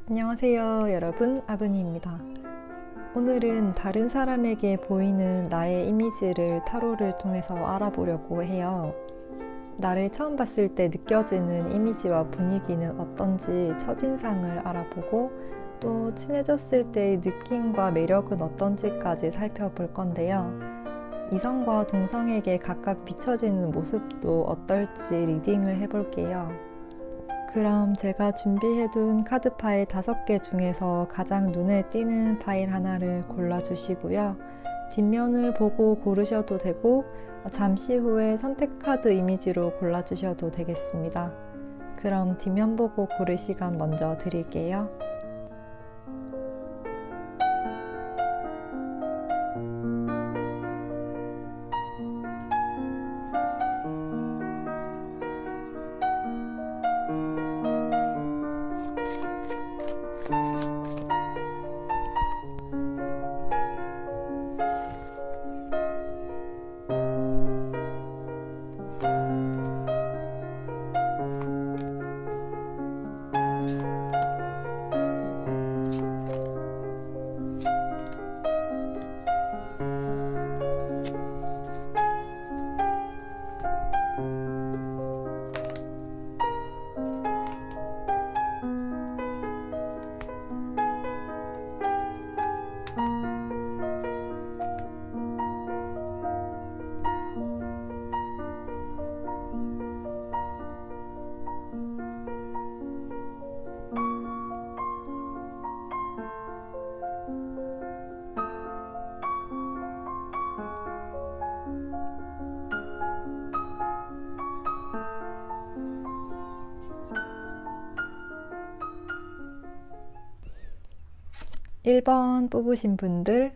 안녕하세요 여러분, 아브니입니다. 오늘은 다른 사람에게 보이는 나의 이미지를 타로를 통해서 알아보려고 해요. 나를 처음 봤을 때 느껴지는 이미지와 분위기는 어떤지 첫인상을 알아보고 또 친해졌을 때의 느낌과 매력은 어떤지까지 살펴볼 건데요. 이성과 동성에게 각각 비춰지는 모습도 어떨지 리딩을 해볼게요. 그럼 제가 준비해둔 카드 파일 5개 중에서 가장 눈에 띄는 파일 하나를 골라주시고요. 뒷면을 보고 고르셔도 되고 잠시 후에 선택 카드 이미지로 골라주셔도 되겠습니다. 그럼 뒷면 보고 고를 시간 먼저 드릴게요. (1번) 뽑으신 분들,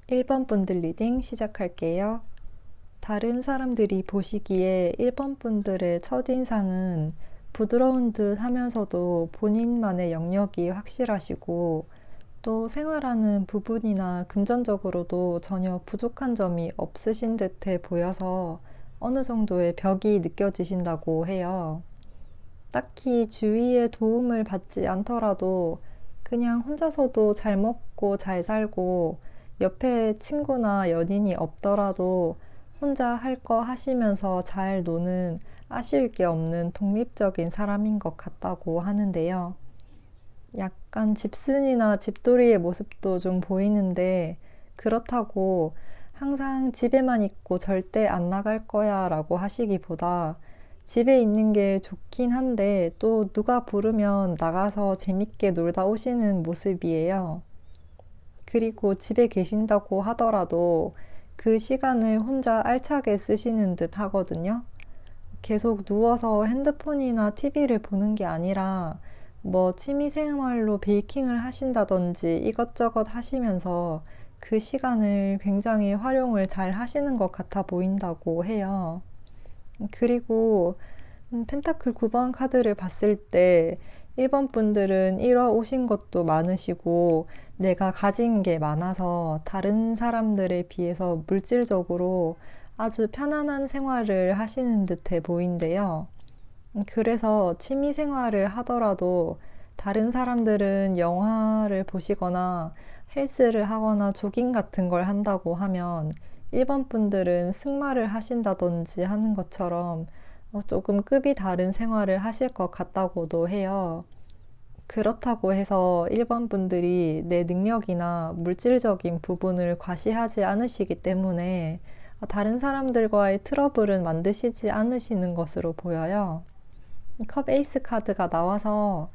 (1번) 분들 리딩 시작할게요. 다른 사람들이 보시기에 1번 분들의 첫인상은 부드러운 듯 하면서도 본인만의 영역이 확실하시고 또 생활하는 부분이나 금전적으로도 전혀 부족한 점이 없으신 듯해 보여서 어느 정도의 벽이 느껴지신다고 해요. 딱히 주위의 도움을 받지 않더라도 그냥 혼자서도 잘 먹고 잘 살고 옆에 친구나 연인이 없더라도 혼자 할 거 하시면서 잘 노는 아쉬울 게 없는 독립적인 사람인 것 같다고 하는데요. 약간 집순이나 집돌이의 모습도 좀 보이는데 그렇다고 항상 집에만 있고 절대 안 나갈 거야 라고 하시기보다 집에 있는 게 좋긴 한데 또 누가 부르면 나가서 재밌게 놀다 오시는 모습이에요. 그리고 집에 계신다고 하더라도 그 시간을 혼자 알차게 쓰시는 듯 하거든요. 계속 누워서 핸드폰이나 TV를 보는 게 아니라 취미생활로 베이킹을 하신다든지 이것저것 하시면서 그 시간을 굉장히 활용을 잘 하시는 것 같아 보인다고 해요. 그리고 펜타클 9번 카드를 봤을 때 1번 분들은 잃어 오신 것도 많으시고 내가 가진 게 많아서 다른 사람들에 비해서 물질적으로 아주 편안한 생활을 하시는 듯해 보인대요. 그래서 취미 생활을 하더라도 다른 사람들은 영화를 보시거나 헬스를 하거나 조깅 같은 걸 한다고 하면 1번 분들은 승마를 하신다든지 하는 것처럼 조금 급이 다른 생활을 하실 것 같다고도 해요. 그렇다고 해서 1번 분들이 내 능력이나 물질적인 부분을 과시하지 않으시기 때문에 다른 사람들과의 트러블은 만드시지 않으시는 것으로 보여요. 컵 에이스 카드가 나와서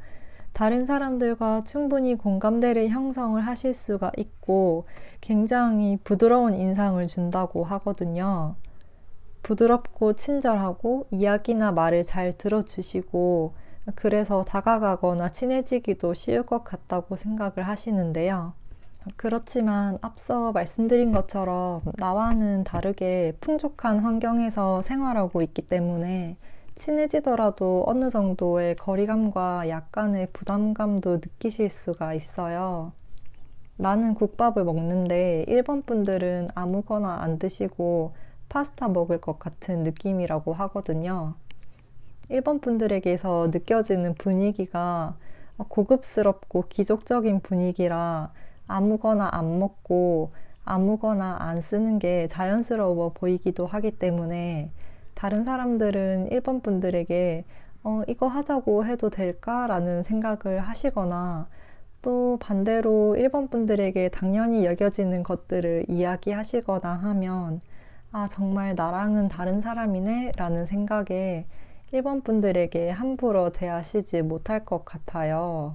다른 사람들과 충분히 공감대를 형성을 하실 수가 있고 굉장히 부드러운 인상을 준다고 하거든요. 부드럽고 친절하고 이야기나 말을 잘 들어주시고 그래서 다가가거나 친해지기도 쉬울 것 같다고 생각을 하시는데요. 그렇지만 앞서 말씀드린 것처럼 나와는 다르게 풍족한 환경에서 생활하고 있기 때문에 친해지더라도 어느 정도의 거리감과 약간의 부담감도 느끼실 수가 있어요. 나는 국밥을 먹는데 일본 분들은 아무거나 안 드시고 파스타 먹을 것 같은 느낌이라고 하거든요. 일본 분들에게서 느껴지는 분위기가 고급스럽고 귀족적인 분위기라 아무거나 안 먹고 아무거나 안 쓰는 게 자연스러워 보이기도 하기 때문에 다른 사람들은 일본 분들에게 이거 하자고 해도 될까라는 생각을 하시거나 또 반대로 일본 분들에게 당연히 여겨지는 것들을 이야기하시거나 하면 정말 나랑은 다른 사람이네 라는 생각에 일본 분들에게 함부로 대하시지 못할 것 같아요.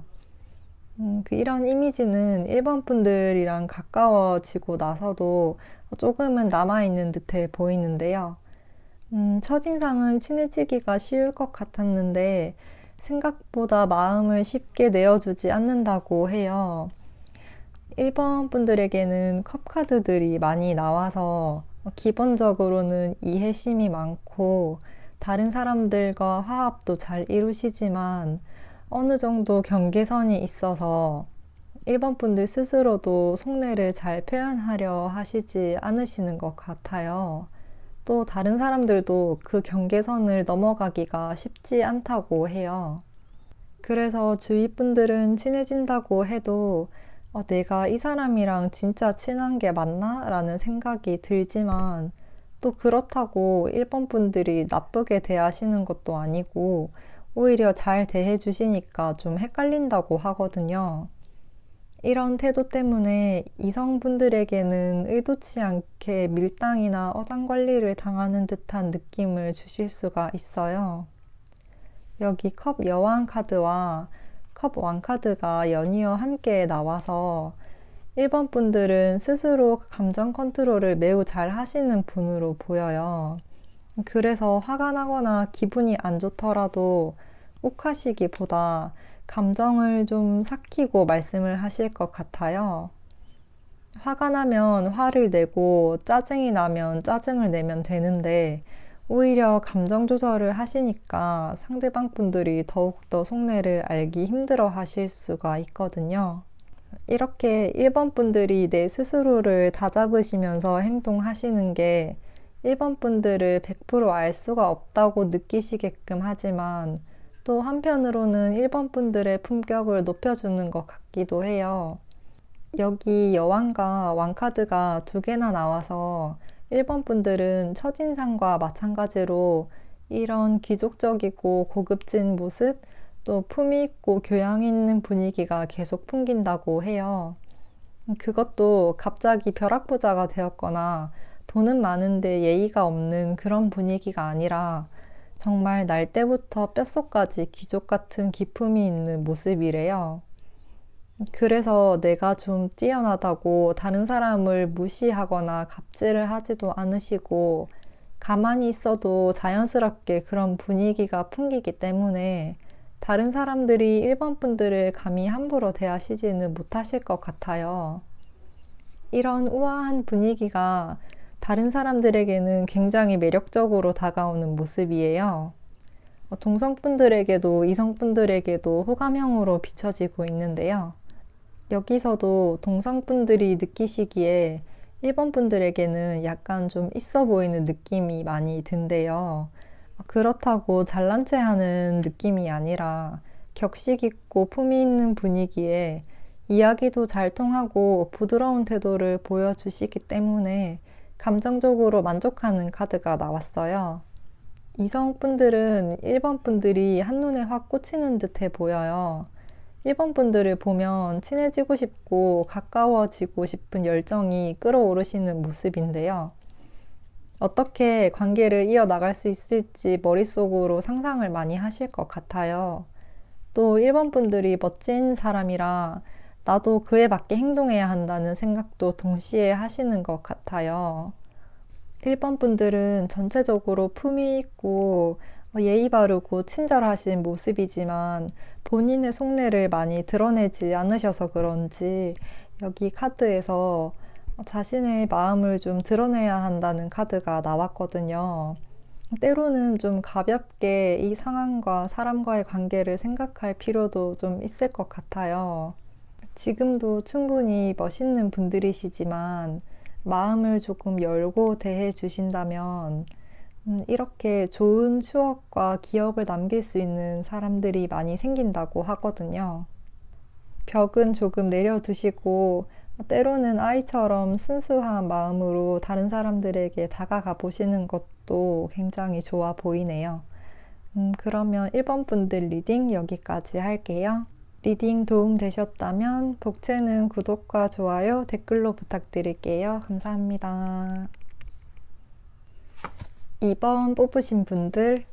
이런 이미지는 일본 분들이랑 가까워지고 나서도 조금은 남아있는 듯해 보이는데요. 첫인상은 친해지기가 쉬울 것 같았는데 생각보다 마음을 쉽게 내어주지 않는다고 해요. 일본 분들에게는 컵카드들이 많이 나와서 기본적으로는 이해심이 많고 다른 사람들과 화합도 잘 이루시지만 어느 정도 경계선이 있어서 일본 분들 스스로도 속내를 잘 표현하려 하시지 않으시는 것 같아요. 또 다른 사람들도 그 경계선을 넘어가기가 쉽지 않다고 해요. 그래서 주위 분들은 친해진다고 해도 내가 이 사람이랑 진짜 친한 게 맞나? 라는 생각이 들지만 또 그렇다고 일본 분들이 나쁘게 대하시는 것도 아니고 오히려 잘 대해 주시니까 좀 헷갈린다고 하거든요. 이런 태도 때문에 이성분들에게는 의도치 않게 밀당이나 어장관리를 당하는 듯한 느낌을 주실 수가 있어요. 여기 컵 여왕 카드와 컵 왕 카드가 연이어 함께 나와서 일본 분들은 스스로 감정 컨트롤을 매우 잘 하시는 분으로 보여요. 그래서 화가 나거나 기분이 안 좋더라도 욱하시기보다 감정을 좀 삭히고 말씀을 하실 것 같아요. 화가 나면 화를 내고 짜증이 나면 짜증을 내면 되는데 오히려 감정 조절을 하시니까 상대방 분들이 더욱더 속내를 알기 힘들어 하실 수가 있거든요. 이렇게 일본 분들이 내 스스로를 다잡으시면서 행동하시는 게 일본 분들을 100% 알 수가 없다고 느끼시게끔 하지만 또 한편으로는 일본 분들의 품격을 높여주는 것 같기도 해요. 여기 여왕과 왕카드가 두 개나 나와서 일본 분들은 첫인상과 마찬가지로 이런 귀족적이고 고급진 모습, 또 품위 있고 교양 있는 분위기가 계속 풍긴다고 해요. 그것도 갑자기 벼락부자가 되었거나 돈은 많은데 예의가 없는 그런 분위기가 아니라 정말 날 때부터 뼛속까지 귀족 같은 기품이 있는 모습이래요. 그래서 내가 좀 뛰어나다고 다른 사람을 무시하거나 갑질을 하지도 않으시고 가만히 있어도 자연스럽게 그런 분위기가 풍기기 때문에 다른 사람들이 일본 분들을 감히 함부로 대하시지는 못하실 것 같아요. 이런 우아한 분위기가 다른 사람들에게는 굉장히 매력적으로 다가오는 모습이에요. 동성분들에게도 이성분들에게도 호감형으로 비춰지고 있는데요. 여기서도 동성분들이 느끼시기에 일본 분들에게는 약간 좀 있어 보이는 느낌이 많이 든대요. 그렇다고 잘난 체 하는 느낌이 아니라 격식 있고 품위 있는 분위기에 이야기도 잘 통하고 부드러운 태도를 보여주시기 때문에 감정적으로 만족하는 카드가 나왔어요. 이성분들은 일본 분들이 한눈에 확 꽂히는 듯해 보여요. 일본 분들을 보면 친해지고 싶고 가까워지고 싶은 열정이 끌어오르시는 모습인데요. 어떻게 관계를 이어나갈 수 있을지 머릿속으로 상상을 많이 하실 것 같아요. 또 일본 분들이 멋진 사람이라 나도 그에 맞게 행동해야 한다는 생각도 동시에 하시는 것 같아요. 일본 분들은 전체적으로 품위 있고 예의 바르고 친절하신 모습이지만 본인의 속내를 많이 드러내지 않으셔서 그런지 여기 카드에서 자신의 마음을 좀 드러내야 한다는 카드가 나왔거든요. 때로는 좀 가볍게 이 상황과 사람과의 관계를 생각할 필요도 좀 있을 것 같아요. 지금도 충분히 멋있는 분들이시지만 마음을 조금 열고 대해 주신다면 이렇게 좋은 추억과 기억을 남길 수 있는 사람들이 많이 생긴다고 하거든요. 벽은 조금 내려두시고 때로는 아이처럼 순수한 마음으로 다른 사람들에게 다가가 보시는 것도 굉장히 좋아 보이네요. 그러면 1번 분들 리딩 여기까지 할게요. 리딩 도움 되셨다면 복채는 구독과 좋아요, 댓글로 부탁드릴게요. 감사합니다. 2번 뽑으신 분들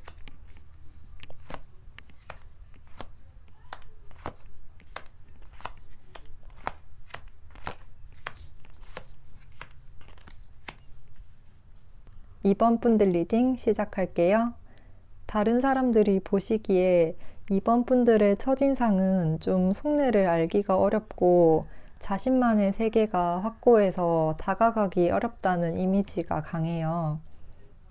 2번 분들 리딩 시작할게요. 다른 사람들이 보시기에 2번 분들의 첫인상은 좀 속내를 알기가 어렵고 자신만의 세계가 확고해서 다가가기 어렵다는 이미지가 강해요.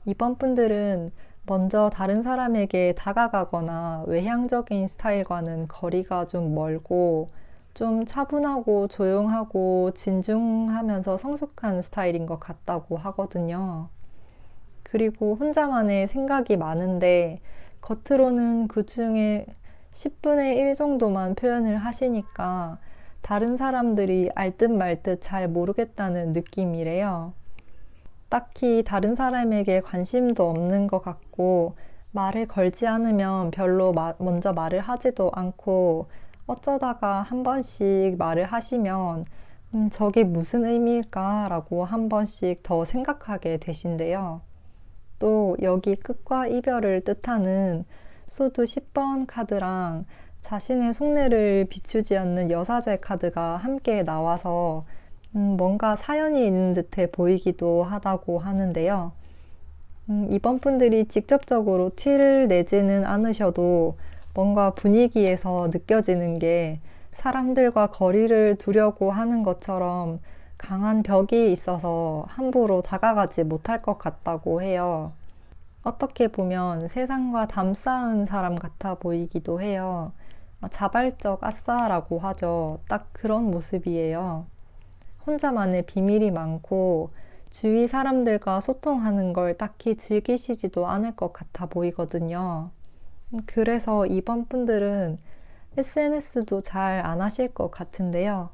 2번 분들은 먼저 다른 사람에게 다가가거나 외향적인 스타일과는 거리가 좀 멀고 좀 차분하고 조용하고 진중하면서 성숙한 스타일인 것 같다고 하거든요. 그리고 혼자만의 생각이 많은데 겉으로는 그 중에 10분의 1 정도만 표현을 하시니까 다른 사람들이 알 듯 말 듯 잘 모르겠다는 느낌이래요. 딱히 다른 사람에게 관심도 없는 것 같고 말을 걸지 않으면 별로 먼저 말을 하지도 않고 어쩌다가 한 번씩 말을 하시면 저게 무슨 의미일까? 라고 한 번씩 더 생각하게 되신대요. 또 여기 끝과 이별을 뜻하는 소드 10번 카드랑 자신의 속내를 비추지 않는 여사제 카드가 함께 나와서 뭔가 사연이 있는 듯해 보이기도 하다고 하는데요. 이번 분들이 직접적으로 티를 내지는 않으셔도 뭔가 분위기에서 느껴지는 게 사람들과 거리를 두려고 하는 것처럼 강한 벽이 있어서 함부로 다가가지 못할 것 같다고 해요. 어떻게 보면 세상과 담쌓은 사람 같아 보이기도 해요. 자발적 아싸라고 하죠. 딱 그런 모습이에요. 혼자만의 비밀이 많고 주위 사람들과 소통하는 걸 딱히 즐기시지도 않을 것 같아 보이거든요. 그래서 이번 분들은 SNS도 잘 안 하실 것 같은데요.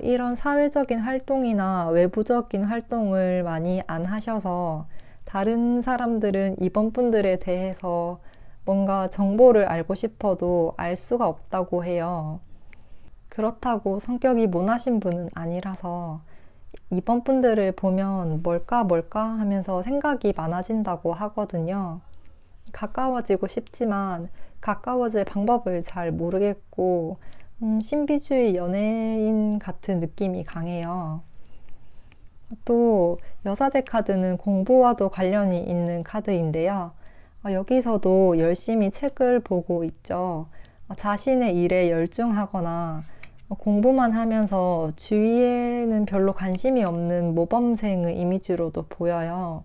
이런 사회적인 활동이나 외부적인 활동을 많이 안 하셔서 다른 사람들은 이번 분들에 대해서 뭔가 정보를 알고 싶어도 알 수가 없다고 해요. 그렇다고 성격이 모나신 분은 아니라서 이번 분들을 보면 뭘까 하면서 생각이 많아진다고 하거든요. 가까워지고 싶지만 가까워질 방법을 잘 모르겠고 신비주의 연예인 같은 느낌이 강해요. 또 여사제 카드는 공부와도 관련이 있는 카드인데요. 여기서도 열심히 책을 보고 있죠. 자신의 일에 열중하거나 공부만 하면서 주위에는 별로 관심이 없는 모범생의 이미지로도 보여요.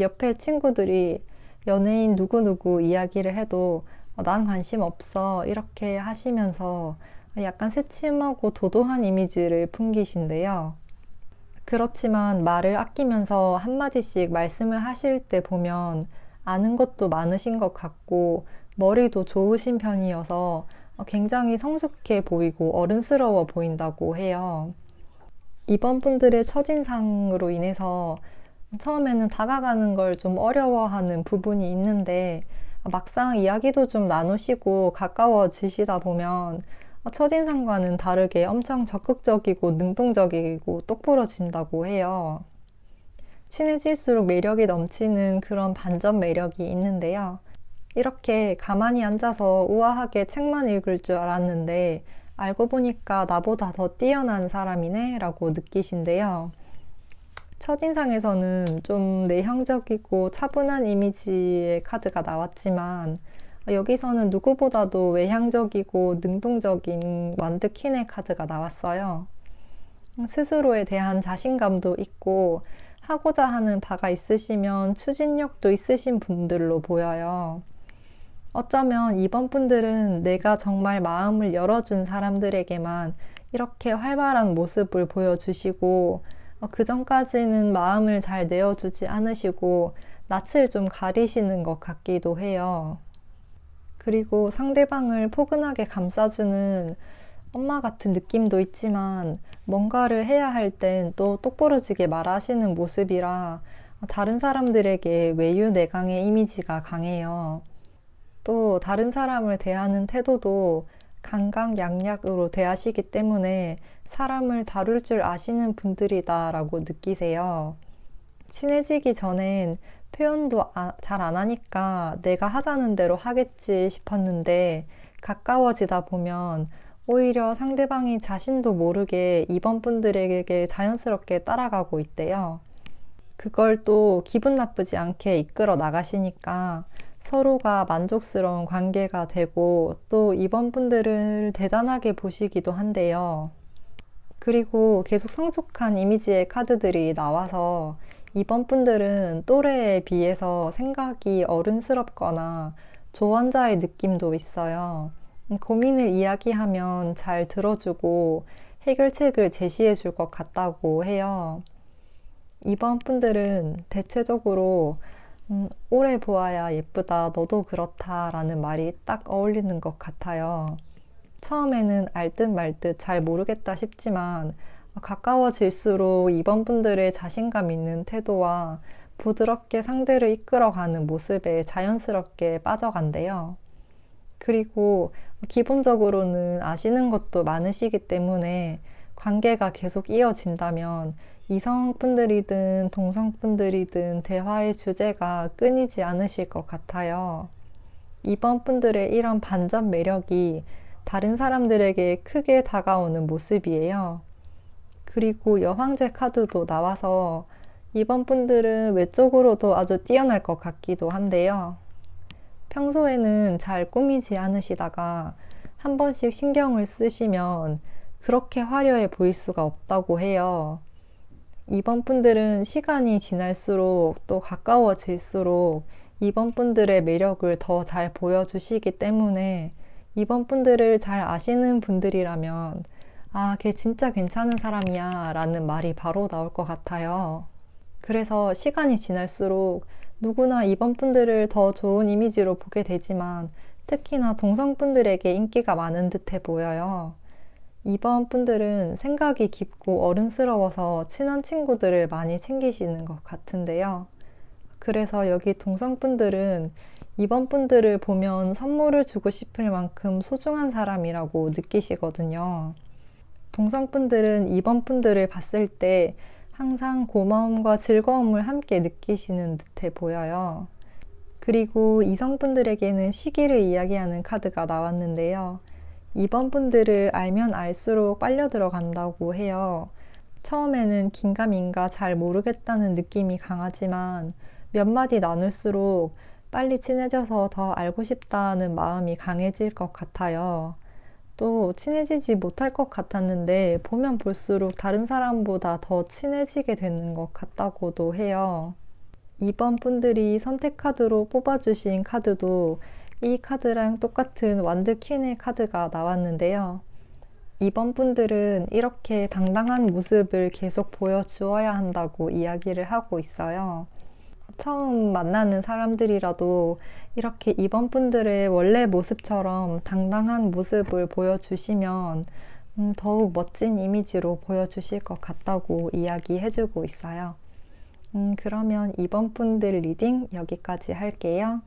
옆에 친구들이 연예인 누구누구 이야기를 해도 난 관심 없어 이렇게 하시면서 약간 새침하고 도도한 이미지를 풍기신데요. 그렇지만 말을 아끼면서 한마디씩 말씀을 하실 때 보면 아는 것도 많으신 것 같고 머리도 좋으신 편이어서 굉장히 성숙해 보이고 어른스러워 보인다고 해요. 이번 분들의 첫인상으로 인해서 처음에는 다가가는 걸 좀 어려워하는 부분이 있는데 막상 이야기도 좀 나누시고 가까워지시다 보면 첫인상과는 다르게 엄청 적극적이고 능동적이고 똑부러진다고 해요. 친해질수록 매력이 넘치는 그런 반전 매력이 있는데요. 이렇게 가만히 앉아서 우아하게 책만 읽을 줄 알았는데 알고 보니까 나보다 더 뛰어난 사람이네 라고 느끼신데요. 첫인상에서는 좀 내향적이고 차분한 이미지의 카드가 나왔지만 여기서는 누구보다도 외향적이고 능동적인 완득 퀸의 카드가 나왔어요. 스스로에 대한 자신감도 있고 하고자 하는 바가 있으시면 추진력도 있으신 분들로 보여요. 어쩌면 이번 분들은 내가 정말 마음을 열어준 사람들에게만 이렇게 활발한 모습을 보여주시고 그 전까지는 마음을 잘 내어주지 않으시고 낯을 좀 가리시는 것 같기도 해요. 그리고 상대방을 포근하게 감싸주는 엄마 같은 느낌도 있지만 뭔가를 해야 할 땐 또 똑부러지게 말하시는 모습이라 다른 사람들에게 외유내강의 이미지가 강해요. 또 다른 사람을 대하는 태도도 강강약약으로 대하시기 때문에 사람을 다룰 줄 아시는 분들이다라고 느끼세요. 친해지기 전엔 표현도 잘 안 하니까 내가 하자는 대로 하겠지 싶었는데 가까워지다 보면 오히려 상대방이 자신도 모르게 이번 분들에게 자연스럽게 따라가고 있대요. 그걸 또 기분 나쁘지 않게 이끌어 나가시니까 서로가 만족스러운 관계가 되고 또 이번 분들을 대단하게 보시기도 한대요. 그리고 계속 성숙한 이미지의 카드들이 나와서 이번 분들은 또래에 비해서 생각이 어른스럽거나 조언자의 느낌도 있어요. 고민을 이야기하면 잘 들어주고 해결책을 제시해 줄 것 같다고 해요. 이번 분들은 대체적으로 오래 보아야 예쁘다, 너도 그렇다 라는 말이 딱 어울리는 것 같아요. 처음에는 알 듯 말 듯 잘 모르겠다 싶지만 가까워질수록 이번 분들의 자신감 있는 태도와 부드럽게 상대를 이끌어가는 모습에 자연스럽게 빠져간대요. 그리고 기본적으로는 아시는 것도 많으시기 때문에 관계가 계속 이어진다면 이성분들이든 동성분들이든 대화의 주제가 끊이지 않으실 것 같아요. 이번 분들의 이런 반전 매력이 다른 사람들에게 크게 다가오는 모습이에요. 그리고 여황제 카드도 나와서 이번 분들은 외적으로도 아주 뛰어날 것 같기도 한데요. 평소에는 잘 꾸미지 않으시다가 한 번씩 신경을 쓰시면 그렇게 화려해 보일 수가 없다고 해요. 이번 분들은 시간이 지날수록 또 가까워질수록 이번 분들의 매력을 더 잘 보여주시기 때문에 이번 분들을 잘 아시는 분들이라면 아, 걔 진짜 괜찮은 사람이야 라는 말이 바로 나올 것 같아요. 그래서 시간이 지날수록 누구나 이번 분들을 더 좋은 이미지로 보게 되지만 특히나 동성분들에게 인기가 많은 듯해 보여요. 이번 분들은 생각이 깊고 어른스러워서 친한 친구들을 많이 챙기시는 것 같은데요. 그래서 여기 동성분들은 이번 분들을 보면 선물을 주고 싶을 만큼 소중한 사람이라고 느끼시거든요. 동성분들은 이번 분들을 봤을 때 항상 고마움과 즐거움을 함께 느끼시는 듯해 보여요. 그리고 이성분들에게는 시기를 이야기하는 카드가 나왔는데요. 이번 분들을 알면 알수록 빨려 들어간다고 해요. 처음에는 긴가민가 잘 모르겠다는 느낌이 강하지만 몇 마디 나눌수록 빨리 친해져서 더 알고 싶다는 마음이 강해질 것 같아요. 또 친해지지 못할 것 같았는데 보면 볼수록 다른 사람보다 더 친해지게 되는 것 같다고도 해요. 이번 분들이 선택 카드로 뽑아주신 카드도 이 카드랑 똑같은 완드 퀸의 카드가 나왔는데요. 이번 분들은 이렇게 당당한 모습을 계속 보여주어야 한다고 이야기를 하고 있어요. 처음 만나는 사람들이라도 이렇게 이번 분들의 원래 모습처럼 당당한 모습을 보여주시면 더욱 멋진 이미지로 보여주실 것 같다고 이야기해주고 있어요. 그러면 이번 분들 리딩 여기까지 할게요.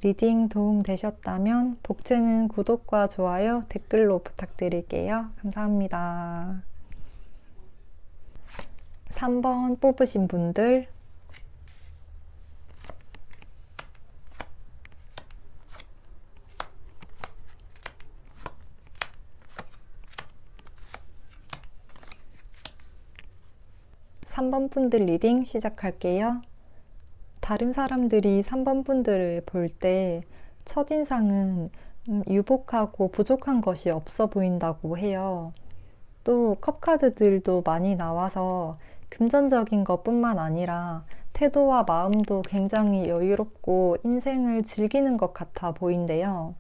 리딩 도움 되셨다면 복채는 구독과 좋아요, 댓글로 부탁드릴게요. 감사합니다. 3번 뽑으신 분들 3번 분들 리딩 시작할게요. 다른 사람들이 3번 분들을 볼 때 첫인상은 유복하고 부족한 것이 없어 보인다고 해요. 또 컵카드들도 많이 나와서 금전적인 것뿐만 아니라 태도와 마음도 굉장히 여유롭고 인생을 즐기는 것 같아 보인대요.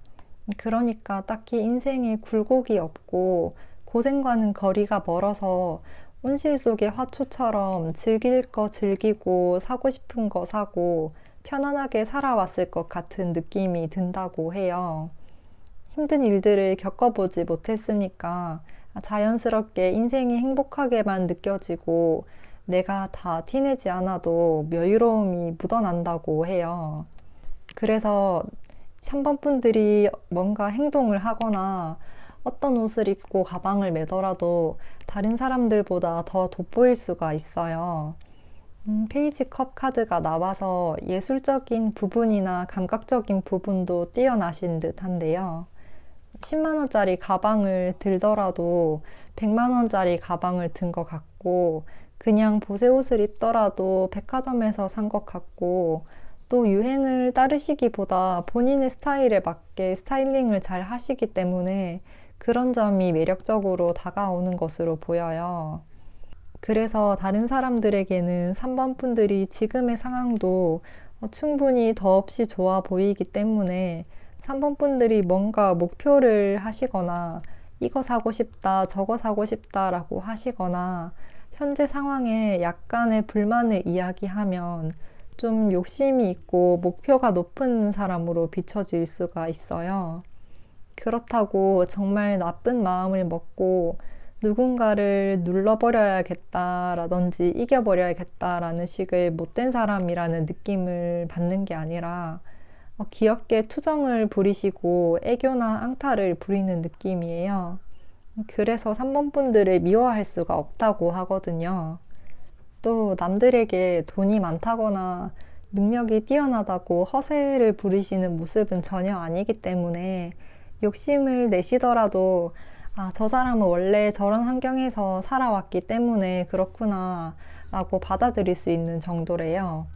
그러니까 딱히 인생에 굴곡이 없고 고생과는 거리가 멀어서 온실 속의 화초처럼 즐길 거 즐기고 사고 싶은 거 사고 편안하게 살아왔을 것 같은 느낌이 든다고 해요. 힘든 일들을 겪어보지 못했으니까 자연스럽게 인생이 행복하게만 느껴지고 내가 다 티내지 않아도 여유로움이 묻어난다고 해요. 그래서 3번 분들이 뭔가 행동을 하거나 어떤 옷을 입고 가방을 매더라도 다른 사람들보다 더 돋보일 수가 있어요. 페이지 컵 카드가 나와서 예술적인 부분이나 감각적인 부분도 뛰어나신 듯한데요. 10만 원짜리 가방을 들더라도 100만 원짜리 가방을 든 것 같고, 그냥 보세 옷을 입더라도 백화점에서 산 것 같고, 또 유행을 따르시기보다 본인의 스타일에 맞게 스타일링을 잘 하시기 때문에 그런 점이 매력적으로 다가오는 것으로 보여요. 그래서 다른 사람들에게는 3번 분들이 지금의 상황도 충분히 더없이 좋아 보이기 때문에 3번 분들이 뭔가 목표를 하시거나 이거 사고 싶다, 저거 사고 싶다라고 하시거나 현재 상황에 약간의 불만을 이야기하면 좀 욕심이 있고 목표가 높은 사람으로 비춰질 수가 있어요. 그렇다고 정말 나쁜 마음을 먹고 누군가를 눌러버려야겠다라든지 이겨버려야겠다라는 식의 못된 사람이라는 느낌을 받는 게 아니라 귀엽게 투정을 부리시고 애교나 앙탈을 부리는 느낌이에요. 그래서 3번 분들을 미워할 수가 없다고 하거든요. 또 남들에게 돈이 많다거나 능력이 뛰어나다고 허세를 부리시는 모습은 전혀 아니기 때문에 욕심을 내시더라도 저 사람은 원래 저런 환경에서 살아왔기 때문에 그렇구나 라고 받아들일 수 있는 정도래요.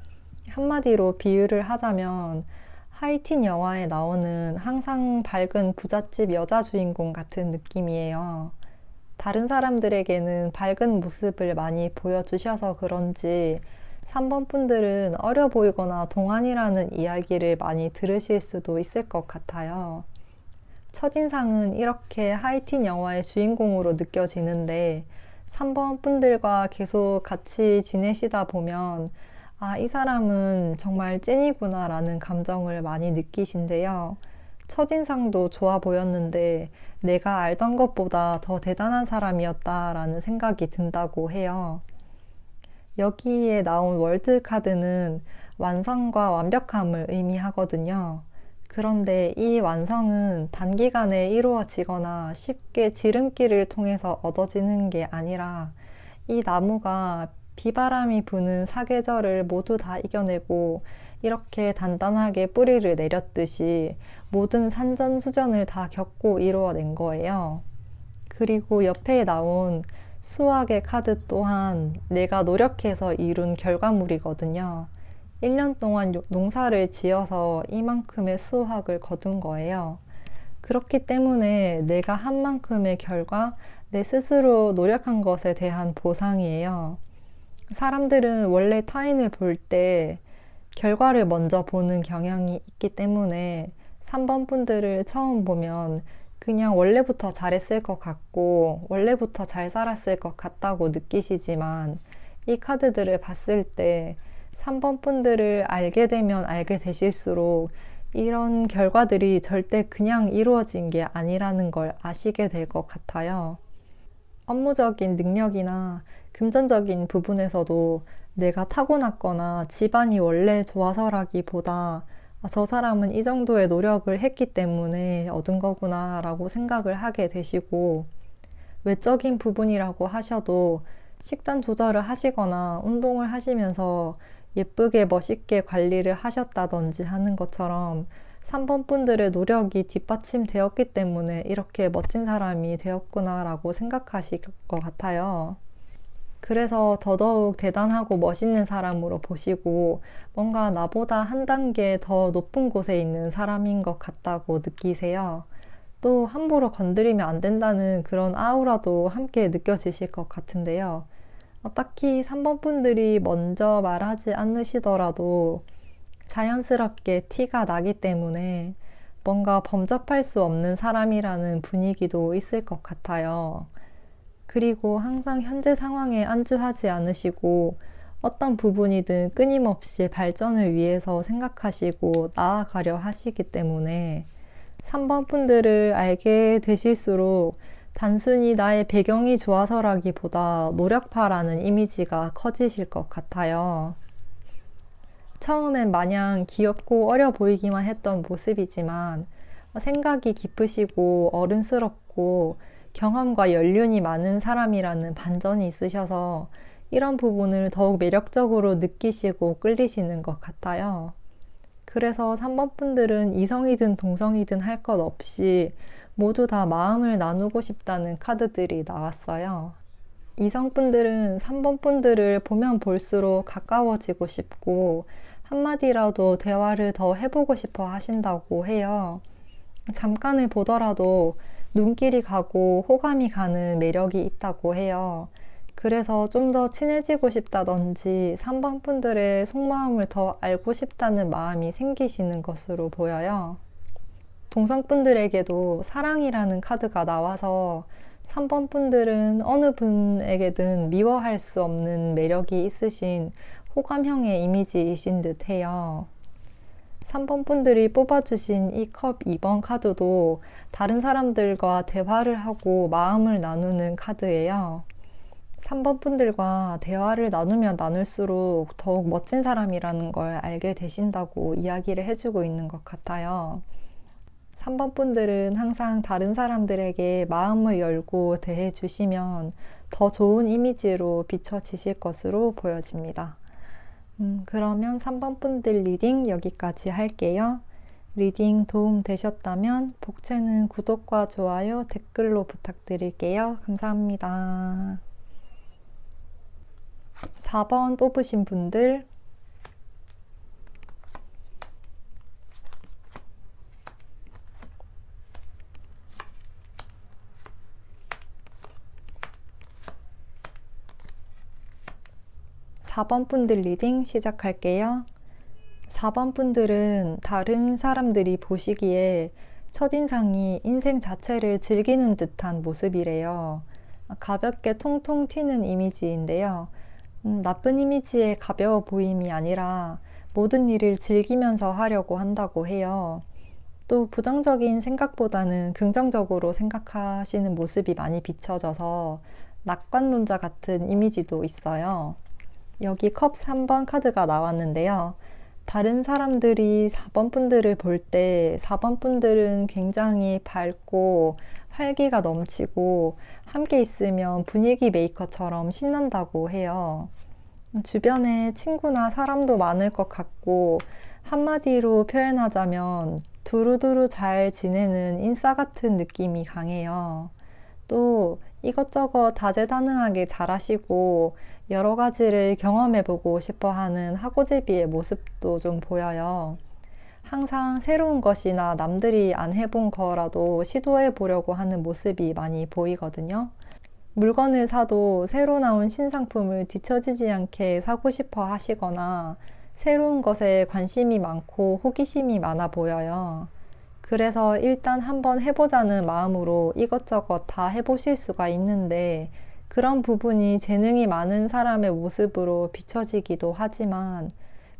한마디로 비유를 하자면 하이틴 영화에 나오는 항상 밝은 부잣집 여자 주인공 같은 느낌이에요. 다른 사람들에게는 밝은 모습을 많이 보여주셔서 그런지 3번 분들은 어려 보이거나 동안이라는 이야기를 많이 들으실 수도 있을 것 같아요. 첫인상은 이렇게 하이틴 영화의 주인공으로 느껴지는데 3번 분들과 계속 같이 지내시다 보면 이 사람은 정말 찐이구나 라는 감정을 많이 느끼신데요. 첫인상도 좋아 보였는데 내가 알던 것보다 더 대단한 사람이었다라는 생각이 든다고 해요. 여기에 나온 월드 카드는 완성과 완벽함을 의미하거든요. 그런데 이 완성은 단기간에 이루어지거나 쉽게 지름길을 통해서 얻어지는 게 아니라 이 나무가 비바람이 부는 사계절을 모두 다 이겨내고 이렇게 단단하게 뿌리를 내렸듯이 모든 산전수전을 다 겪고 이루어낸 거예요. 그리고 옆에 나온 수학의 카드 또한 내가 노력해서 이룬 결과물이거든요. 1년 동안 농사를 지어서 이만큼의 수확을 거둔 거예요. 그렇기 때문에 내가 한 만큼의 결과, 내 스스로 노력한 것에 대한 보상이에요. 사람들은 원래 타인을 볼 때 결과를 먼저 보는 경향이 있기 때문에 3번 분들을 처음 보면 그냥 원래부터 잘했을 것 같고 원래부터 잘 살았을 것 같다고 느끼시지만 이 카드들을 봤을 때 3번 분들을 알게 되면 알게 되실수록 이런 결과들이 절대 그냥 이루어진 게 아니라는 걸 아시게 될 것 같아요. 업무적인 능력이나 금전적인 부분에서도 내가 타고났거나 집안이 원래 좋아서라기보다 저 사람은 이 정도의 노력을 했기 때문에 얻은 거구나 라고 생각을 하게 되시고, 외적인 부분이라고 하셔도 식단 조절을 하시거나 운동을 하시면서 예쁘게 멋있게 관리를 하셨다든지 하는 것처럼 3번 분들의 노력이 뒷받침되었기 때문에 이렇게 멋진 사람이 되었구나 라고 생각하실 것 같아요. 그래서 더더욱 대단하고 멋있는 사람으로 보시고 뭔가 나보다 한 단계 더 높은 곳에 있는 사람인 것 같다고 느끼세요. 또 함부로 건드리면 안 된다는 그런 아우라도 함께 느껴지실 것 같은데요. 딱히 3번 분들이 먼저 말하지 않으시더라도 자연스럽게 티가 나기 때문에 뭔가 범접할 수 없는 사람이라는 분위기도 있을 것 같아요. 그리고 항상 현재 상황에 안주하지 않으시고 어떤 부분이든 끊임없이 발전을 위해서 생각하시고 나아가려 하시기 때문에 3번 분들을 알게 되실수록 단순히 나의 배경이 좋아서라기보다 노력파라는 이미지가 커지실 것 같아요. 처음엔 마냥 귀엽고 어려 보이기만 했던 모습이지만 생각이 깊으시고 어른스럽고 경험과 연륜이 많은 사람이라는 반전이 있으셔서 이런 부분을 더욱 매력적으로 느끼시고 끌리시는 것 같아요. 그래서 3번 분들은 이성이든 동성이든 할 것 없이 모두 다 마음을 나누고 싶다는 카드들이 나왔어요. 이성분들은 3번 분들을 보면 볼수록 가까워지고 싶고 한마디라도 대화를 더 해보고 싶어 하신다고 해요. 잠깐을 보더라도 눈길이 가고 호감이 가는 매력이 있다고 해요. 그래서 좀 더 친해지고 싶다든지 3번 분들의 속마음을 더 알고 싶다는 마음이 생기시는 것으로 보여요. 동성분들에게도 사랑이라는 카드가 나와서 3번 분들은 어느 분에게든 미워할 수 없는 매력이 있으신 호감형의 이미지이신 듯 해요. 3번 분들이 뽑아주신 이 컵 2번 카드도 다른 사람들과 대화를 하고 마음을 나누는 카드예요. 3번 분들과 대화를 나누면 나눌수록 더욱 멋진 사람이라는 걸 알게 되신다고 이야기를 해주고 있는 것 같아요. 3번 분들은 항상 다른 사람들에게 마음을 열고 대해 주시면 더 좋은 이미지로 비춰지실 것으로 보여집니다. 그러면 3번 분들 리딩 여기까지 할게요. 리딩 도움 되셨다면 복채는 구독과 좋아요, 댓글로 부탁드릴게요. 감사합니다. 4번 뽑으신 분들 4번 분들 리딩 시작할게요. 4번 분들은 다른 사람들이 보시기에 첫인상이 인생 자체를 즐기는 듯한 모습이래요. 가볍게 통통 튀는 이미지인데요. 나쁜 이미지의 가벼워 보임이 아니라 모든 일을 즐기면서 하려고 한다고 해요. 또 부정적인 생각보다는 긍정적으로 생각하시는 모습이 많이 비춰져서 낙관론자 같은 이미지도 있어요. 여기 컵 3번 카드가 나왔는데요. 다른 사람들이 4번 분들을 볼 때 4번 분들은 굉장히 밝고 활기가 넘치고 함께 있으면 분위기 메이커처럼 신난다고 해요. 주변에 친구나 사람도 많을 것 같고 한마디로 표현하자면 두루두루 잘 지내는 인싸 같은 느낌이 강해요. 또 이것저것 다재다능하게 잘하시고 여러 가지를 경험해보고 싶어하는 하고제비의 모습도 좀 보여요. 항상 새로운 것이나 남들이 안 해본 거라도 시도해보려고 하는 모습이 많이 보이거든요. 물건을 사도 새로 나온 신상품을 뒤처지지 않게 사고 싶어 하시거나 새로운 것에 관심이 많고 호기심이 많아 보여요. 그래서 일단 한번 해보자는 마음으로 이것저것 다 해보실 수가 있는데 그런 부분이 재능이 많은 사람의 모습으로 비춰지기도 하지만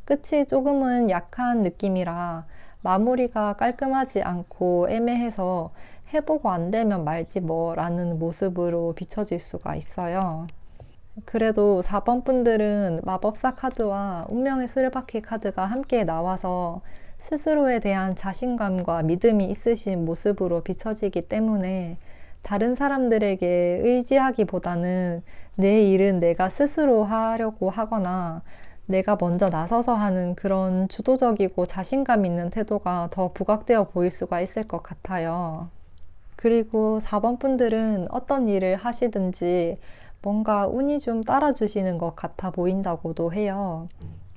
끝이 조금은 약한 느낌이라 마무리가 깔끔하지 않고 애매해서 해보고 안 되면 말지 뭐 라는 모습으로 비춰질 수가 있어요. 그래도 4번 분들은 마법사 카드와 운명의 수레바퀴 카드가 함께 나와서 스스로에 대한 자신감과 믿음이 있으신 모습으로 비춰지기 때문에 다른 사람들에게 의지하기보다는 내 일은 내가 스스로 하려고 하거나 내가 먼저 나서서 하는 그런 주도적이고 자신감 있는 태도가 더 부각되어 보일 수가 있을 것 같아요. 그리고 4번 분들은 어떤 일을 하시든지 뭔가 운이 좀 따라주시는 것 같아 보인다고도 해요.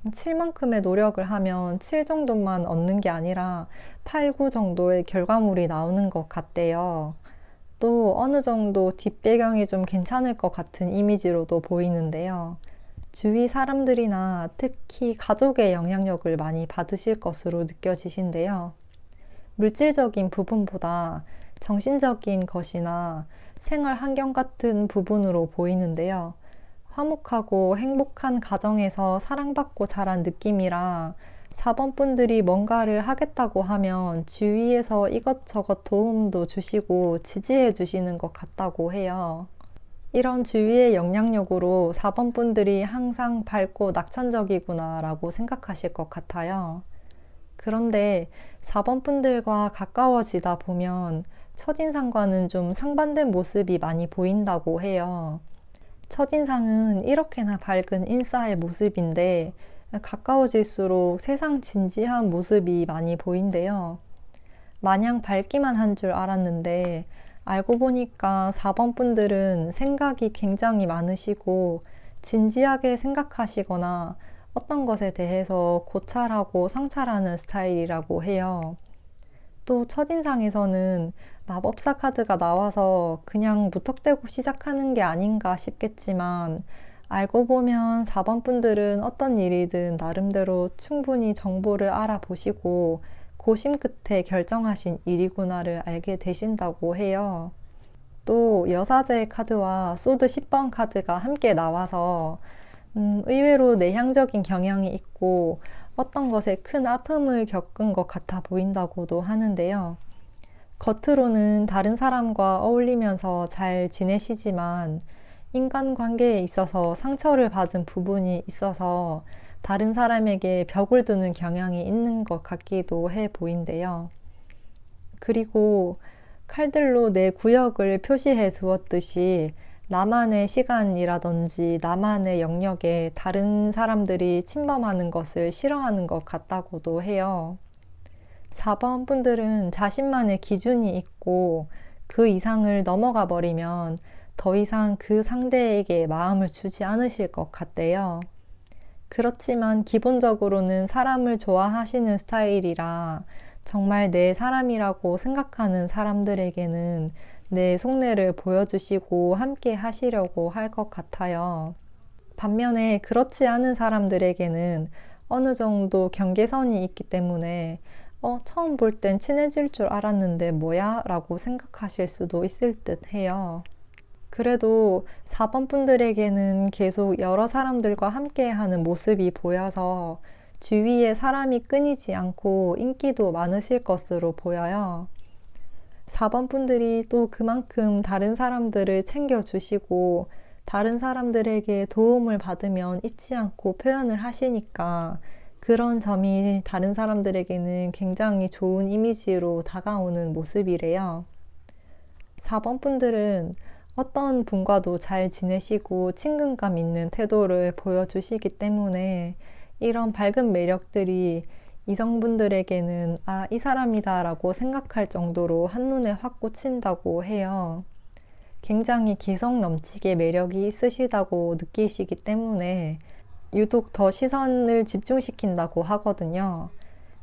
7만큼의 노력을 하면 7 정도만 얻는 게 아니라 8, 9 정도의 결과물이 나오는 것 같대요. 또 어느 정도 뒷배경이 좀 괜찮을 것 같은 이미지로도 보이는데요. 주위 사람들이나 특히 가족의 영향력을 많이 받으실 것으로 느껴지신데요. 물질적인 부분보다 정신적인 것이나 생활 환경 같은 부분으로 보이는데요. 화목하고 행복한 가정에서 사랑받고 자란 느낌이라 4번 분들이 뭔가를 하겠다고 하면 주위에서 이것저것 도움도 주시고 지지해 주시는 것 같다고 해요. 이런 주위의 영향력으로 4번 분들이 항상 밝고 낙천적이구나 라고 생각하실 것 같아요. 그런데 4번 분들과 가까워지다 보면 첫인상과는 좀 상반된 모습이 많이 보인다고 해요. 첫인상은 이렇게나 밝은 인싸의 모습인데 가까워질수록 세상 진지한 모습이 많이 보인대요. 마냥 밝기만 한 줄 알았는데 알고 보니까 4번 분들은 생각이 굉장히 많으시고 진지하게 생각하시거나 어떤 것에 대해서 고찰하고 성찰하는 스타일이라고 해요. 또 첫인상에서는 마법사 카드가 나와서 그냥 무턱대고 시작하는 게 아닌가 싶겠지만 알고 보면 4번 분들은 어떤 일이든 나름대로 충분히 정보를 알아보시고 고심 끝에 결정하신 일이구나를 알게 되신다고 해요. 또 여사제의 카드와 소드 10번 카드가 함께 나와서 의외로 내향적인 경향이 있고 어떤 것에 큰 아픔을 겪은 것 같아 보인다고도 하는데요. 겉으로는 다른 사람과 어울리면서 잘 지내시지만 인간관계에 있어서 상처를 받은 부분이 있어서 다른 사람에게 벽을 두는 경향이 있는 것 같기도 해 보인대요. 그리고 칼들로 내 구역을 표시해 두었듯이 나만의 시간이라든지 나만의 영역에 다른 사람들이 침범하는 것을 싫어하는 것 같다고도 해요. 4번 분들은 자신만의 기준이 있고 그 이상을 넘어가 버리면 더 이상 그 상대에게 마음을 주지 않으실 것 같대요. 그렇지만 기본적으로는 사람을 좋아하시는 스타일이라 정말 내 사람이라고 생각하는 사람들에게는 내 속내를 보여주시고 함께 하시려고 할 것 같아요. 반면에 그렇지 않은 사람들에게는 어느 정도 경계선이 있기 때문에 처음 볼 땐 친해질 줄 알았는데 뭐야? 라고 생각하실 수도 있을 듯 해요. 그래도 4번 분들에게는 계속 여러 사람들과 함께 하는 모습이 보여서 주위에 사람이 끊이지 않고 인기도 많으실 것으로 보여요. 4번 분들이 또 그만큼 다른 사람들을 챙겨주시고 다른 사람들에게 도움을 받으면 잊지 않고 표현을 하시니까 그런 점이 다른 사람들에게는 굉장히 좋은 이미지로 다가오는 모습이래요. 4번 분들은 어떤 분과도 잘 지내시고 친근감 있는 태도를 보여주시기 때문에 이런 밝은 매력들이 이성분들에게는 이 사람이다 라고 생각할 정도로 한눈에 확 꽂힌다고 해요. 굉장히 개성 넘치게 매력이 있으시다고 느끼시기 때문에 유독 더 시선을 집중시킨다고 하거든요.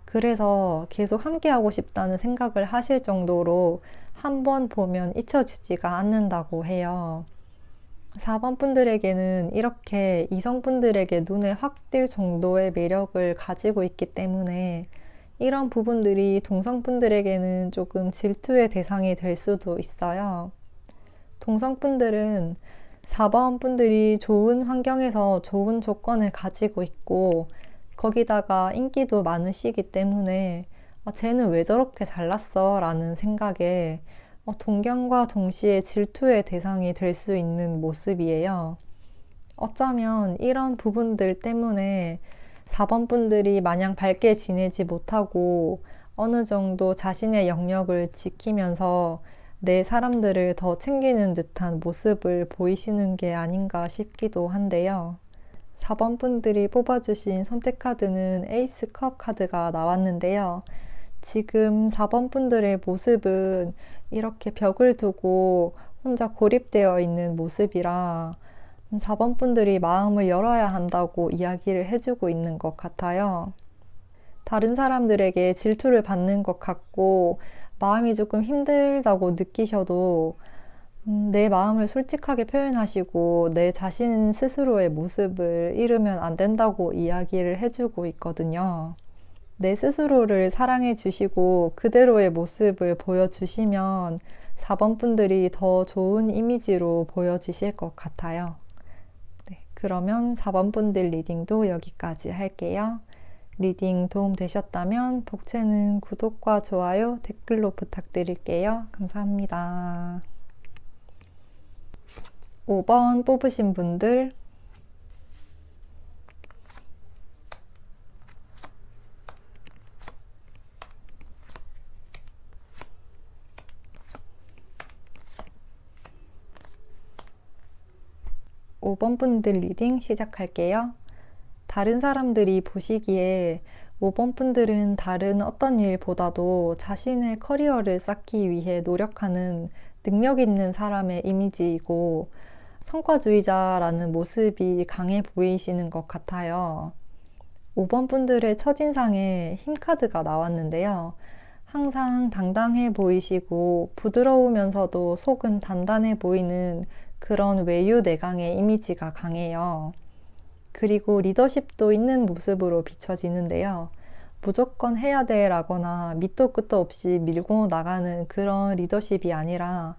그래서 계속 함께하고 싶다는 생각을 하실 정도로 한 번 보면 잊혀지지가 않는다고 해요. 4번 분들에게는 이렇게 이성분들에게 눈에 확 띌 정도의 매력을 가지고 있기 때문에 이런 부분들이 동성분들에게는 조금 질투의 대상이 될 수도 있어요. 동성분들은 4번 분들이 좋은 환경에서 좋은 조건을 가지고 있고 거기다가 인기도 많으시기 때문에 쟤는 왜 저렇게 잘났어? 라는 생각에 동경과 동시에 질투의 대상이 될 수 있는 모습이에요. 어쩌면 이런 부분들 때문에 4번 분들이 마냥 밝게 지내지 못하고 어느 정도 자신의 영역을 지키면서 내 사람들을 더 챙기는 듯한 모습을 보이시는 게 아닌가 싶기도 한데요. 4번 분들이 뽑아주신 선택 카드는 에이스 컵 카드가 나왔는데요. 지금 4번 분들의 모습은 이렇게 벽을 두고 혼자 고립되어 있는 모습이라 4번 분들이 마음을 열어야 한다고 이야기를 해주고 있는 것 같아요. 다른 사람들에게 질투를 받는 것 같고 마음이 조금 힘들다고 느끼셔도 내 마음을 솔직하게 표현하시고 내 자신 스스로의 모습을 잃으면 안 된다고 이야기를 해주고 있거든요. 내 스스로를 사랑해 주시고 그대로의 모습을 보여주시면 4번 분들이 더 좋은 이미지로 보여지실 것 같아요. 네, 그러면 4번 분들 리딩도 여기까지 할게요. 리딩 도움 되셨다면 복채는 구독과 좋아요, 댓글로 부탁드릴게요. 감사합니다. 5번 뽑으신 분들 5번 분들 리딩 시작할게요. 다른 사람들이 보시기에 5번 분들은 다른 어떤 일보다도 자신의 커리어를 쌓기 위해 노력하는 능력 있는 사람의 이미지이고 성과주의자라는 모습이 강해 보이시는 것 같아요. 5번 분들의 첫인상에 힘카드가 나왔는데요. 항상 당당해 보이시고 부드러우면서도 속은 단단해 보이는 그런 외유내강의 이미지가 강해요. 그리고 리더십도 있는 모습으로 비춰지는데요. 무조건 해야 돼 라거나 밑도 끝도 없이 밀고 나가는 그런 리더십이 아니라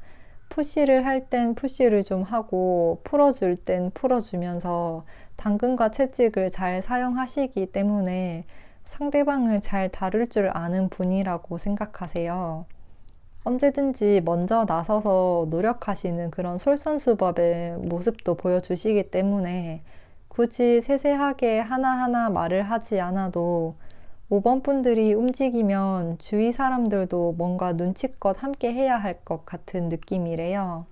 푸시를 할 땐 푸시를 좀 하고 풀어줄 땐 풀어주면서 당근과 채찍을 잘 사용하시기 때문에 상대방을 잘 다룰 줄 아는 분이라고 생각하세요. 언제든지 먼저 나서서 노력하시는 그런 솔선수범의 모습도 보여주시기 때문에 굳이 세세하게 하나하나 말을 하지 않아도 5번 분들이 움직이면 주위 사람들도 뭔가 눈치껏 함께 해야 할 것 같은 느낌이래요.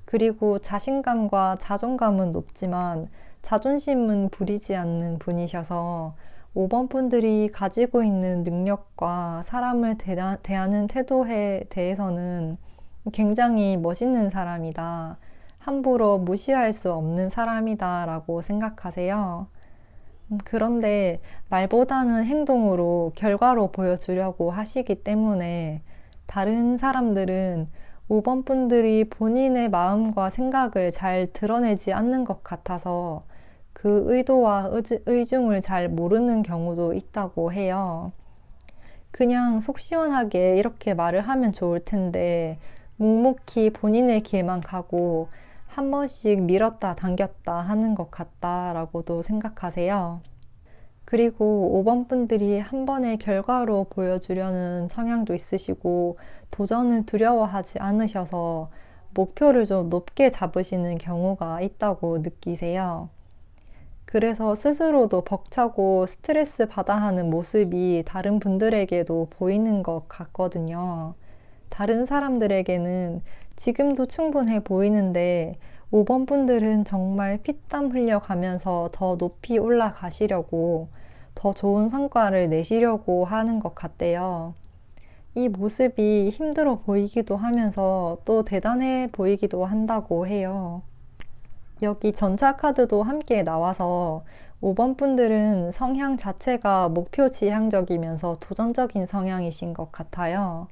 그리고 자신감과 자존감은 높지만 자존심은 부리지 않는 분이셔서 5번 분들이 가지고 있는 능력과 사람을 대하는 태도에 대해서는 굉장히 멋있는 사람이다. 함부로 무시할 수 없는 사람이다 라고 생각하세요. 그런데 말보다는 행동으로 결과로 보여주려고 하시기 때문에 다른 사람들은 5번 분들이 본인의 마음과 생각을 잘 드러내지 않는 것 같아서 그 의도와 의중을 잘 모르는 경우도 있다고 해요. 그냥 속 시원하게 이렇게 말을 하면 좋을 텐데 묵묵히 본인의 길만 가고 한 번씩 밀었다 당겼다 하는 것 같다라고도 생각하세요. 그리고 5번 분들이 한 번의 결과로 보여주려는 성향도 있으시고 도전을 두려워하지 않으셔서 목표를 좀 높게 잡으시는 경우가 있다고 느끼세요. 그래서 스스로도 벅차고 스트레스 받아 하는 모습이 다른 분들에게도 보이는 것 같거든요. 다른 사람들에게는 지금도 충분해 보이는데 5번 분들은 정말 피땀 흘려가면서 더 높이 올라가시려고 더 좋은 성과를 내시려고 하는 것 같대요. 이 모습이 힘들어 보이기도 하면서 또 대단해 보이기도 한다고 해요. 여기 전차 카드도 함께 나와서 5번 분들은 성향 자체가 목표 지향적이면서 도전적인 성향이신 것 같아요.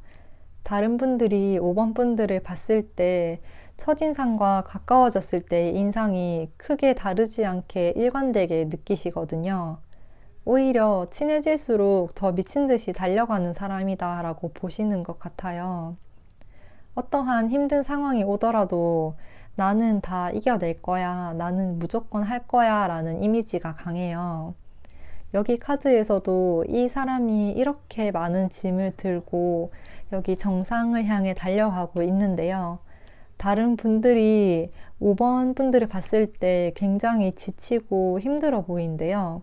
다른 분들이 5번 분들을 봤을 때 첫인상과 가까워졌을 때의 인상이 크게 다르지 않게 일관되게 느끼시거든요. 오히려 친해질수록 더 미친 듯이 달려가는 사람이다 라고 보시는 것 같아요. 어떠한 힘든 상황이 오더라도 나는 다 이겨낼 거야, 나는 무조건 할 거야 라는 이미지가 강해요. 여기 카드에서도 이 사람이 이렇게 많은 짐을 들고 여기 정상을 향해 달려가고 있는데요. 다른 분들이 5번 분들을 봤을 때 굉장히 지치고 힘들어 보이는데요.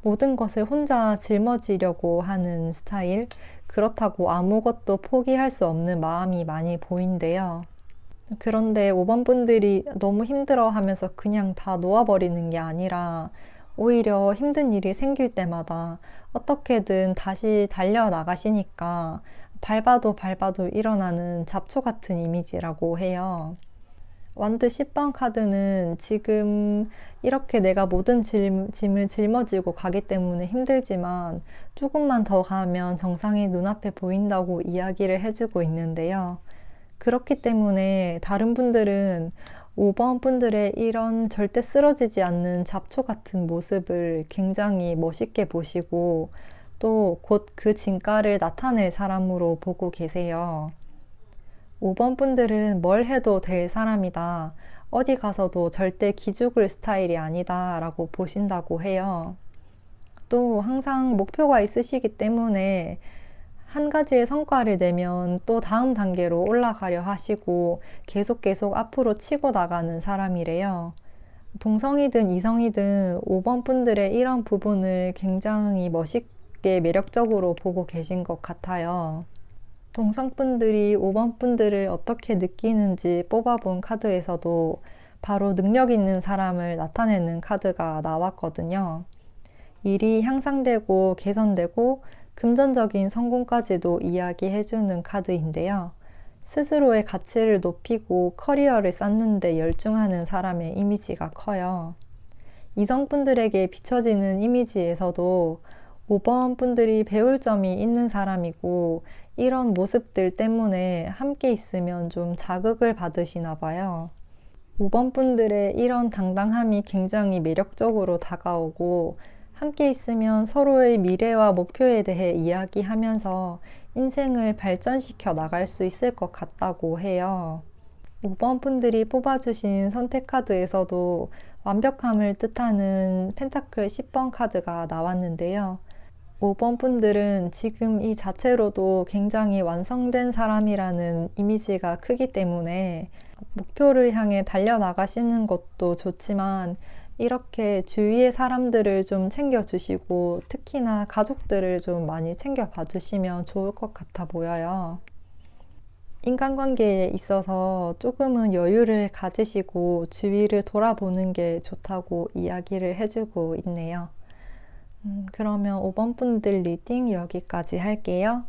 모든 것을 혼자 짊어지려고 하는 스타일, 그렇다고 아무것도 포기할 수 없는 마음이 많이 보인대요. 그런데 5번 분들이 너무 힘들어 하면서 그냥 다 놓아버리는 게 아니라 오히려 힘든 일이 생길 때마다 어떻게든 다시 달려나가시니까 밟아도 일어나는 잡초 같은 이미지라고 해요. 완드 10번 카드는 지금 이렇게 내가 모든 짐을 짊어지고 가기 때문에 힘들지만 조금만 더 가면 정상이 눈앞에 보인다고 이야기를 해주고 있는데요. 그렇기 때문에 다른 분들은 5번 분들의 이런 절대 쓰러지지 않는 잡초 같은 모습을 굉장히 멋있게 보시고 또 곧 그 진가를 나타낼 사람으로 보고 계세요. 5번 분들은 뭘 해도 될 사람이다. 어디 가서도 절대 기죽을 스타일이 아니다 라고 보신다고 해요. 또 항상 목표가 있으시기 때문에 한 가지의 성과를 내면 또 다음 단계로 올라가려 하시고 계속 앞으로 치고 나가는 사람이래요. 동성이든 이성이든 5번 분들의 이런 부분을 굉장히 멋있게 매력적으로 보고 계신 것 같아요. 동성분들이 5번 분들을 어떻게 느끼는지 뽑아본 카드에서도 바로 능력 있는 사람을 나타내는 카드가 나왔거든요. 일이 향상되고 개선되고 금전적인 성공까지도 이야기해주는 카드인데요. 스스로의 가치를 높이고 커리어를 쌓는 데 열중하는 사람의 이미지가 커요. 이성분들에게 비춰지는 이미지에서도 5번 분들이 배울 점이 있는 사람이고 이런 모습들 때문에 함께 있으면 좀 자극을 받으시나 봐요. 5번 분들의 이런 당당함이 굉장히 매력적으로 다가오고 함께 있으면 서로의 미래와 목표에 대해 이야기하면서 인생을 발전시켜 나갈 수 있을 것 같다고 해요. 5번 분들이 뽑아주신 선택 카드에서도 완벽함을 뜻하는 펜타클 10번 카드가 나왔는데요. 5번 분들은 지금 이 자체로도 굉장히 완성된 사람이라는 이미지가 크기 때문에 목표를 향해 달려나가시는 것도 좋지만 이렇게 주위의 사람들을 좀 챙겨주시고 특히나 가족들을 좀 많이 챙겨봐 주시면 좋을 것 같아 보여요. 인간관계에 있어서 조금은 여유를 가지시고 주위를 돌아보는 게 좋다고 이야기를 해주고 있네요. 그러면 5번 분들 리딩 여기까지 할게요.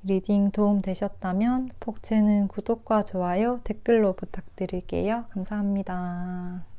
리딩 도움 되셨다면 복채는 구독과 좋아요, 댓글로 부탁드릴게요. 감사합니다.